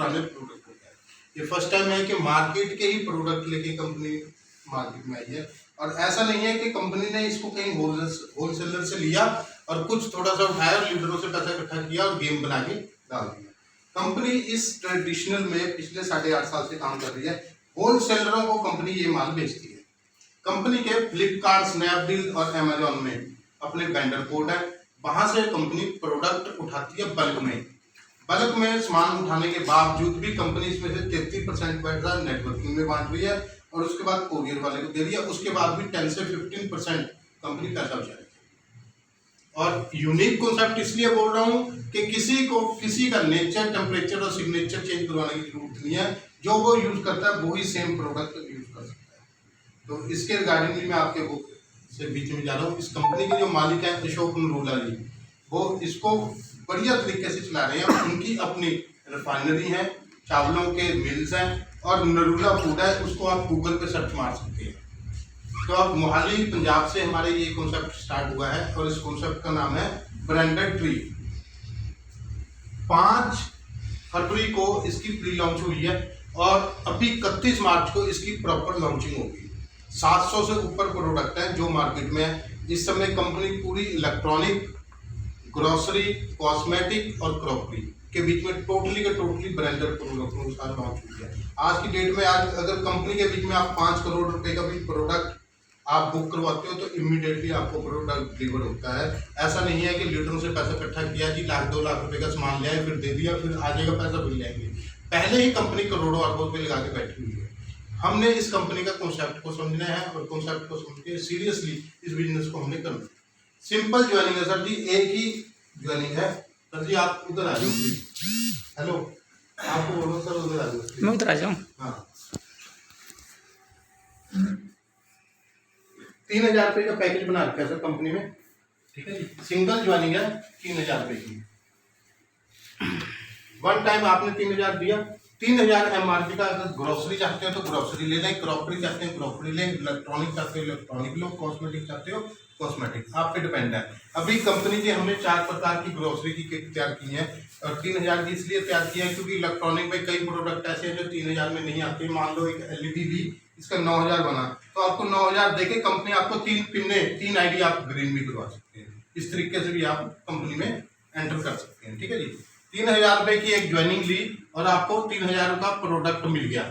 पुराने प्रोडक्ट होते हैं। ये फर्स्ट टाइम है कि मार्केट के ही प्रोडक्ट लेके कंपनी मार्केट में आई है, और ऐसा नहीं है कि कंपनी ने इसको कहीं होलसेलर से लिया और कुछ थोड़ा सा उठाया और लीडरों से पैसा इकट्ठा किया और गेम बना के डाल दिया। कंपनी इस ट्रेडिशनल में पिछले 8.5 साल से काम कर रही है। होलसेलरों को कंपनी ये माल बेचती है। कंपनी के फ्लिपकार्ट, स्नैपडील और अमेजोन में अपने वेंडर कोड है, वहां से कंपनी प्रोडक्ट उठाती है बल्क में। बल्क में सामान उठाने के बावजूद भी कंपनी इसमें से 33% पैसा नेटवर्किंग में बांट रही है और उसके बाद कोरियर वाले को दे रही है। उसके बाद भी 10 से 15% कंपनी पैसा बचा रही है। और यूनिक कॉन्सेप्ट इसलिए बोल रहा हूँ कि किसी का नेचर, टेम्परेचर और सिग्नेचर चेंज करवाने की जरूरत नहीं है। जो वो यूज करता है वही सेम प्रोडक्ट यूज कर सकता है। तो इसके रिगार्डिंग भी मैं आपके बुक से बीच में जा रहा हूँ। इस कंपनी के जो मालिक है अशोक नरूला जी, वो इसको बढ़िया तरीके से चला रहे हैं। उनकी अपनी रिफाइनरी है, चावलों के मिल्स हैं और नरूला फूड है, उसको आप गूगल पे सर्च मार सकते हैं। तो अब मोहाली पंजाब से हमारे ये कॉन्सेप्ट स्टार्ट हुआ है और इस कॉन्सेप्ट का नाम है ब्रांडेड ट्री। 5 फरवरी को इसकी प्री लॉन्च हुई है और अभी 31 मार्च को इसकी प्रॉपर लॉन्चिंग होगी। 700 से ऊपर प्रोडक्ट हैं जो मार्केट में है। इस समय कंपनी पूरी इलेक्ट्रॉनिक, ग्रोसरी, कॉस्मेटिक और क्रॉकरी के बीच में टोटली ब्रांडेड प्रोडक्ट लॉन्च हुई है। आज की डेट में आज अगर कंपनी के बीच में आप 5 करोड़ रुपए का भी प्रोडक्ट आप बुक करवाते हो तो इमीडिएटली आपको प्रोडक्ट डिलीवर होता है। ऐसा नहीं है कि लीडरों से पैसा इकट्ठा किया जी, 1-2 लाख रुपए का सामान लिया फिर दे दिया, फिर आ जाएगा पैसा मिल जाएंगे। पहले ही कंपनी करोड़ों अरबों रुपए लगा के बैठी हुई है। हमने इस कंपनी का कॉन्सेप्ट को समझना है और कॉन्सेप्ट को समझ के सीरियसली इस बिजनेस को हमने करना है। सिंपल ज्वाइनिंग है सर जी, एक ही ज्वाइनिंग है। सर जी आप उधर आ जाओ। हेलो, आपको बोलो सर उधर आ जाओ। मैं उधर आ जाऊँ? हाँ, 3000 रुपये का पैकेज बना रखा है सर कंपनी में, ठीक है जी। सिंगल ज्वाइनिंग है 3000 रुपये की। वन टाइम आपने 3000 दिया, 3000 MRP का। अगर ग्रोसरी चाहते हो तो ग्रोसरी ले लें, क्रॉकरी चाहते हैं क्रॉकरी लें, इलेक्ट्रॉनिक चाहते हो इलेक्ट्रॉनिक लो, कॉस्मेटिक चाहते हो कॉस्मेटिक, आप पे डिपेंड है। अभी कंपनी ने हमने 4 प्रकार की ग्रोसरी की किट तैयार की है और 3000 की इसलिए तैयार किया है क्योंकि इलेक्ट्रॉनिक में कई प्रोडक्ट ऐसे हैं जो 3000 में नहीं आते। मान लो एक LED भी इसका 9000 बना तो आपको 9000 देके कंपनी आपको 3 पिन्ने 3 ID आप ग्रीन भी करवा सकते हैं। इस तरीके से भी आप कंपनी में एंटर कर सकते हैं, ठीक है जी। 3000 रुपये की एक ज्वाइनिंग ली और आपको 3000 का प्रोडक्ट मिल गया।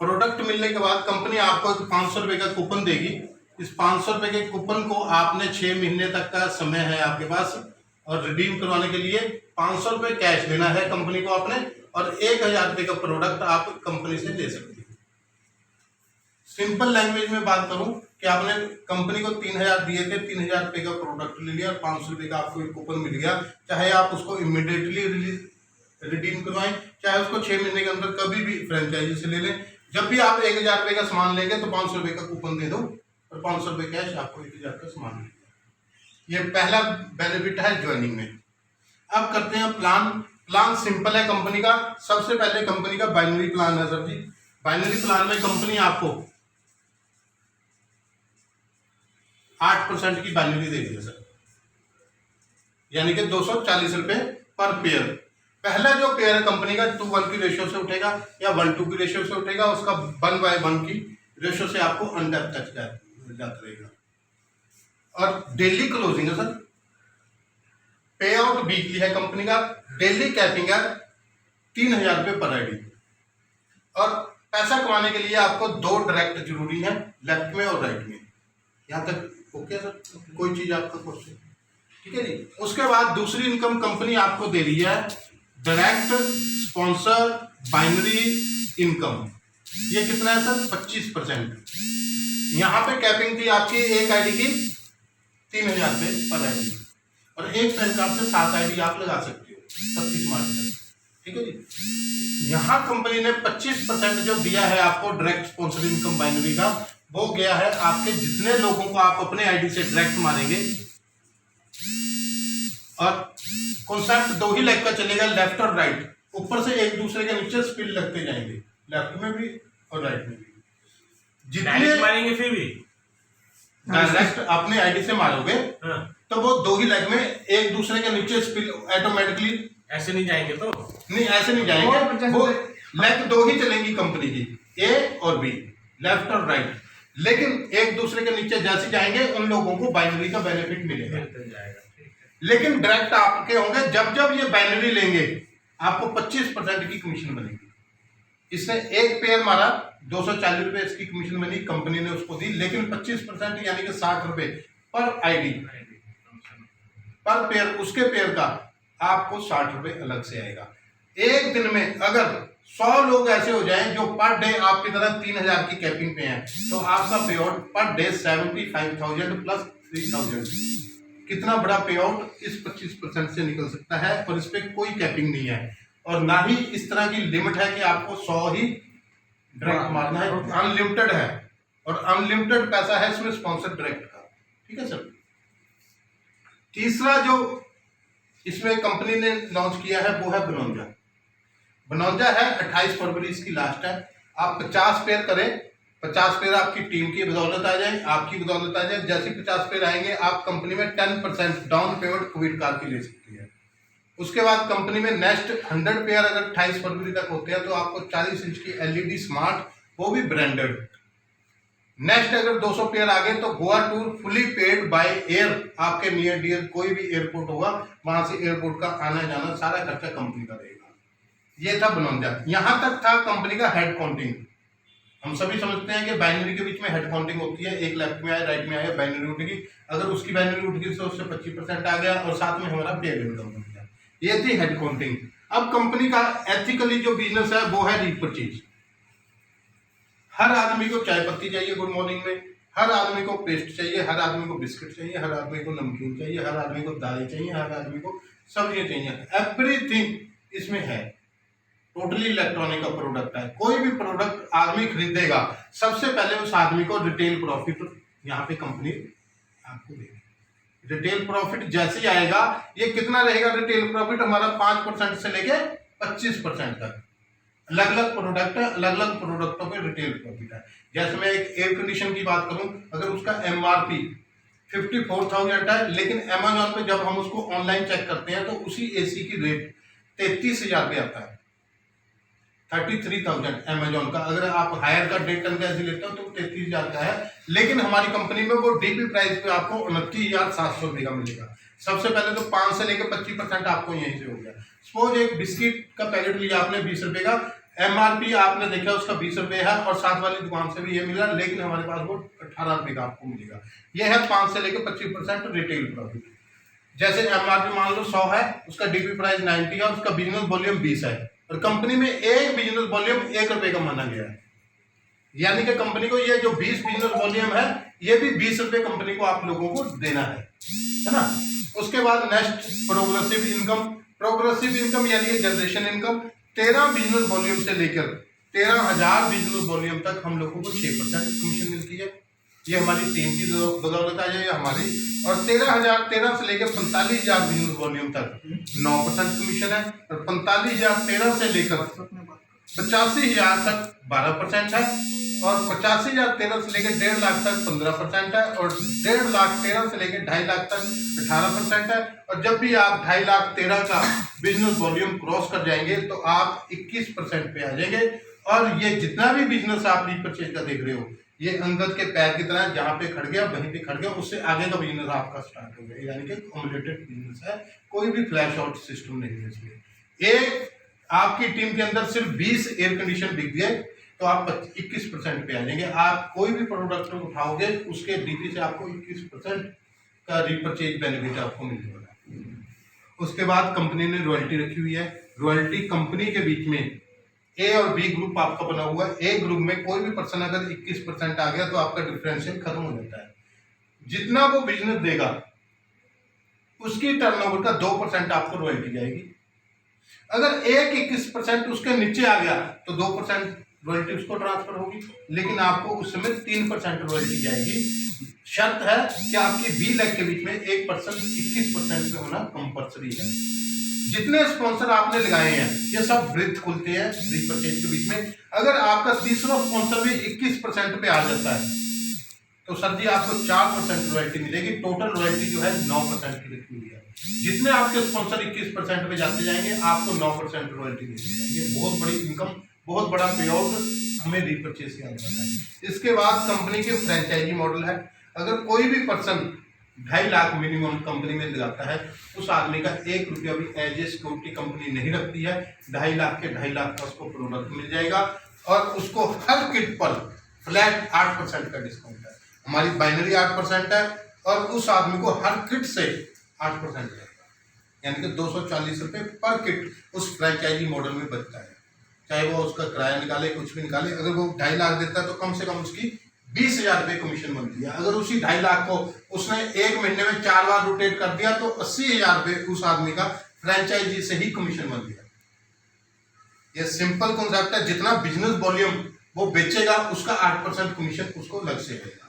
प्रोडक्ट मिलने के बाद कंपनी आपको 500 रुपये का कूपन देगी। इस 500 रुपये के कूपन को आपने 6 महीने तक का समय है आपके पास और रिडीम करवाने के लिए 500 रुपये कैश देना है कंपनी को आपने और 1000 रुपये का प्रोडक्ट आप कंपनी से ले सकते हैं। सिंपल लैंग्वेज में बात करूं कि आपने कंपनी को 3000 दिए थे, 3000 रुपये का प्रोडक्ट ले लिया और 500 रुपये का आपको एक कूपन मिल गया। चाहे आप उसको इमीडिएटली रिडीम करवाएं, चाहे उसको 6 महीने के अंदर कभी भी फ्रेंचाइजी से ले लें। जब भी आप 1000 रुपये का सामान लेंगे तो 500 रुपये का कूपन दे दो और 500 रुपये कैश आपको 1000 का सामान मिलेगा। ये पहला बेनिफिट है ज्वाइनिंग में। अब करते हैं प्लान सिंपल है कंपनी का। सबसे पहले कंपनी का बाइनरी प्लान है सर जी। बाइनरी प्लान में कंपनी आपको 8% की बाइनरी दे रही है सर, यानी कि 240 रुपये पर पेयर। पहला जो पेयर है कंपनी का 2:1 की रेशियो से उठेगा या 1:2 की रेशियो से उठेगा, उसका 1/1 की रेशियो से आपको अंडर तक जाता रहेगा। और डेली क्लोजिंग है सर। पे आउट वीकली है कंपनी का। डेली कैपिंग है 3000 रुपये पर ID। और पैसा कमाने के लिए आपको 2 डायरेक्ट जरूरी है, लेफ्ट में और राइट में। यहाँ तक ओके सर, कोई चीज आपका क्वेश्चन? ठीक है जी। उसके बाद दूसरी इनकम कंपनी आपको दे रही है डायरेक्ट स्पॉन्सर बाइनरी इनकम। ये कितना है सर? 25%। यहाँ पे कैपिंग थी आपकी एक ID की 3000 रुपये पर ID और एक पैन कार्ड से 7 ID आप लगा सकते हो 31 मार्च तक, ठीक है जी। यहाँ कंपनी ने 25% जो दिया है आपको डायरेक्ट स्पॉन्सर इनकम बाइनरी का, वो गया है आपके जितने लोगों को आप अपने ID से डायरेक्ट मारेंगे। और कॉन्सेप्ट 2 ही लेग का चलेगा, लेफ्ट और राइट। ऊपर से एक दूसरे के नीचे स्पिल लगते जाएंगे, लेफ्ट में भी और राइट में भी। जितने मारेंगे फिर भी डायरेक्ट अपने ID से मारोगे तो वो 2 ही लेग में एक दूसरे के नीचे स्पिल ऐसे नहीं जाएंगे तो नहीं, ऐसे नहीं जाएंगे। वो लेग दो ही चलेंगी कंपनी की, ए और बी, लेफ्ट और राइट, लेकिन एक दूसरे के नीचे जैसे जाएंगे उन लोगों को बाइनरी का बेनिफिट मिलेगा। लेकिन डायरेक्ट आपके होंगे, जब जब ये बाइनरी लेंगे आपको 25% की कमीशन बनेगी। इसने एक पेयर मारा, 240 रुपए इसकी कमीशन बनी, कंपनी ने उसको दी, लेकिन 25% यानी कि 60 रुपए पर आईडी पर पेयर, उसके पेयर का आपको 60 रुपए अलग से आएगा। एक दिन में अगर 100 लोग ऐसे हो जाएं जो पर डे आपकी तरह 3000 की कैपिंग पे हैं, तो आपका पे आउट पर डे 75,000 प्लस 3,000। कितना बड़ा पे आउट इस 25% से निकल सकता है, और इस पे कोई कैपिंग नहीं है, और ना ही इस तरह की लिमिट है कि आपको 100 ही डायरेक्ट मारना है। अनलिमिटेड है, और अनलिमिटेड पैसा है इसमें स्पॉन्सर डायरेक्ट का। ठीक है सर। तीसरा जो इसमें कंपनी ने लॉन्च किया है वो है बनोंजा। बनोंजा है 28 फरवरी इसकी लास्ट है। आप 50 पेयर करें, 50 पेयर आपकी टीम की बदौलत आ जाए, आपकी बदौलत आ जाए। जैसे 50 पेयर आएंगे आप कंपनी में 10% डाउन पेमेंट कोविड कार्ड की ले सकती है। उसके बाद कंपनी में नेक्स्ट 100 पेयर अगर 28 फरवरी तक होते हैं तो आपको 40 इंच की एलईडी स्मार्ट, वो भी ब्रांडेड। नेक्स्ट अगर 200 पेयर आ गए तो Goa tour fully paid by air, आपके नियर डियर कोई भी एयरपोर्ट होगा वहां से एयरपोर्ट का आना जाना सारा खर्चा कंपनी का रहेगा। ये था बनोंजा। यहां तक था कंपनी का हेड काउंटिंग। हम सभी समझते हैं कि बाइनरी के बीच में हेड काउंटिंग होती है, एक लेफ्ट में आया राइट में आया बाइनरी उठेगी, अगर उसकी बाइनरी उठ गई तो उससे 25% आ गया, और साथ में हमारा पेड इनकम बन गया। ये थी हेड काउंटिंग। अब कंपनी का एथिकली जो बिजनेस है वो है रीपरचेज। हर आदमी को चाय पत्ती चाहिए गुड मॉर्निंग में, हर आदमी को पेस्ट चाहिए, हर आदमी को बिस्किट चाहिए, हर आदमी को नमकीन चाहिए, हर आदमी को दालें चाहिए, हर आदमी को सब्जियां चाहिए। एवरीथिंग इसमें है। टोटली इलेक्ट्रॉनिक का प्रोडक्ट है। कोई भी प्रोडक्ट आदमी खरीदेगा सबसे पहले उस आदमी को रिटेल प्रॉफिट यहाँ पे कंपनी आपको देगी। रिटेल प्रॉफिट जैसे ही आएगा, ये कितना रहेगा रिटेल प्रॉफिट हमारा 5% से लेके 25% तक। अलग अलग प्रोडक्ट है, अलग अलग प्रोडक्टों पे रिटेल प्रॉफिट है। जैसे मैं एक एयर कंडीशन की बात करूं, अगर उसका एमआरपी 54,000 है, लेकिन अमेजोन पे जब हम उसको ऑनलाइन चेक करते हैं तो उसी एसी की रेट 33,000 पे आता है। 33,000 अमेजोन का। अगर आप हायर का 1.5 टन का एसी लेते हो तो 33,000 का है, लेकिन हमारी कंपनी में वो डीपी प्राइस पे आपको 29,700 रुपये का मिलेगा। सबसे पहले तो 5 से लेकर 25% आपको यहीं से हो गया। सपोज एक बिस्किट का पैकेट लिया आपने 20 रुपए का, एमआरपी आपने देखा उसका 20 रुपए है, और साथ वाली दुकान से भी ये मिला, लेकिन हमारे पास वो 18 रुपए का आपको मिलेगा। ये है 5 से लेकर 25% रिटेल प्रॉफिट। जैसे एमआरपी मान लो 100 है, उसका डीपी प्राइस 90 है, उसका बिजनेस वॉल्यूम 20 है, और कंपनी में एक बिजनेस वॉल्यूम 1 रुपए का माना गया है। यानी कि कंपनी को ये जो 20 बिजनेस वॉल्यूम है, ये भी 20 रुपए कंपनी को आप लोगों को देना है ना। उसके बाद next progressive income. Progressive income यानी कि जनरेशन इनकम। 13 बिजनेस वॉल्यूम से लेकर 13,000 बिजनेस वॉल्यूम तक हम लोगों को 6% कमीशन मिलती है। ये हमारी टीम की बदौलत आ जाए हमारी। और 13,013 से लेकर 45,000 बिजनेस वॉल्यूम तक 9% कमीशन है, और 45,013 से लेकर 85,000 तक 12% है, और 85,013 से लेकर 1.5 लाख तक 15% है, और 1.5 लाख 13 से लेकर 2.5 लाख तक 18% है। और जब भी आप 2.5 लाख 13 का बिजनेस वॉल्यूम क्रॉस कर जाएंगे तो आप 21% पे आ जाएंगे। और ये जितना भी बिजनेस आप रीपरचेज का देख रहे हो, ये अंगद के पैर की तरह जहां पे खड़ गया वहीं पे खड़ गया, उससे आगे का बिजनेस आपका स्टार्ट हो गया। यानी कि कम्युलेटेड बिजनेस है, कोई भी फ्लैश आउट सिस्टम नहीं है इसमें। एक आपकी टीम के अंदर सिर्फ 20 एयर कंडीशन बिक गए तो आप 21% पे आ जाएंगे। आप कोई भी प्रोडक्ट उठाओगे उसके डीपी से आपको 21% का रीपरचेज बेनिफिट आपको मिल जाएगा। उसके बाद कंपनी ने रॉयल्टी रखी हुई है। रॉयल्टी कंपनी के बीच में ए और बी ग्रुप आपका बना हुआ है। ए ग्रुप में कोई भी पर्सन अगर 21% आ गया तो आपका डिफरेंशियल खत्म हो जाता है। जितना वो बिजनेस देगा उसकी टर्नओवर का 2% आपको रॉयल्टी जाएगी। अगर एक 21% उसके नीचे आ गया तो 2% रॉयल्टी उसको ट्रांसफर होगी, लेकिन आपको उस समय 3% रॉयल्टी जाएगी। शर्त है कि आपकी बी लेग के बीच में एक पर्सन 21% पे होना कंपल्सरी है। जितने स्पॉन्सर आपने लगाए हैं ये सब वृत्त खुलते हैं रीपरचेज के बीच में। अगर आपका तीसरा स्पॉन्सर भी 21% पे आ जाता है तो सर जी आपको 4% रॉयल्टी मिलेगी। टोटल रॉयल्टी जो है 9% की रखी हुई है। जितने आपके स्पॉन्सर 21% पे जाते जाएंगे आपको 9% रॉयल्टी मिलती जाएगी। बहुत बड़ी इनकम, बहुत बड़ा पे आउट हमें रीपरचेज के अंदर है। इसके बाद कंपनी के फ्रेंचाइजी मॉडल है। अगर कोई भी पर्सन 2.5 लाख मिनिमम कंपनी में लगाता है, उस आदमी का 1 रुपया भी एज ए सिक्योरिटी कंपनी नहीं रखती है। 2.5 लाख के 2.5 लाख का उसको प्रोडक्ट मिल जाएगा और उसको हर किट पर फ्लैट 8% का डिस्काउंट है। हमारी बाइनरी 8% है और उस आदमी को हर किट से 8% रहेगा, यानी कि 240 रुपये पर किट उस फ्रेंचाइजी मॉडल में बचता है। चाहे वो उसका किराया निकाले, कुछ भी निकाले। अगर वो 2.5 लाख देता है तो कम से कम उसकी 20,000 रुपये कमीशन बनती है। अगर उसी 2.5 लाख को उसने 1 महीने में 4 बार रोटेट कर दिया तो 80,000 रुपये उस आदमी का फ्रेंचाइजी से ही कमीशन बन गया। ये सिंपल कॉन्सेप्ट है। जितना बिजनेस वॉल्यूम वो बेचेगा उसका 8% कमीशन उसको लग से रहेगा।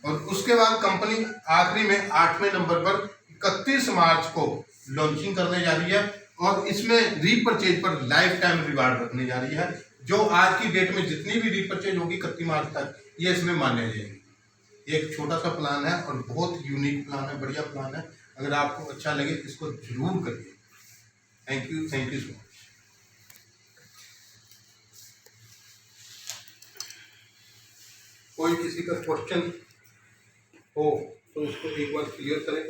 और उसके बाद कंपनी आखिरी में 8वें नंबर पर 31 मार्च को लॉन्चिंग करने जा रही है और इसमें रीपरचेज पर लाइफ टाइम रिवार्ड रखने जा रही है। जो आज की डेट में जितनी भी रीपरचेज होगी 31 मार्च तक, ये इसमें मान्य जाएगी। एक छोटा सा प्लान है और बहुत यूनिक प्लान है, बढ़िया प्लान है। अगर आपको अच्छा लगे इसको जरूर करिए। Thank you so much. कोई किसी का क्वेश्चन हो तो इसको एक बार क्लियर करें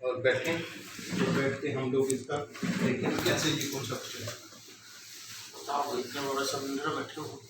और बैठें। तो बैठ के हम लोग इसका देखें कैसे ये कॉन्सेप्ट है। इतना बड़ा समुद्र बैठे हो।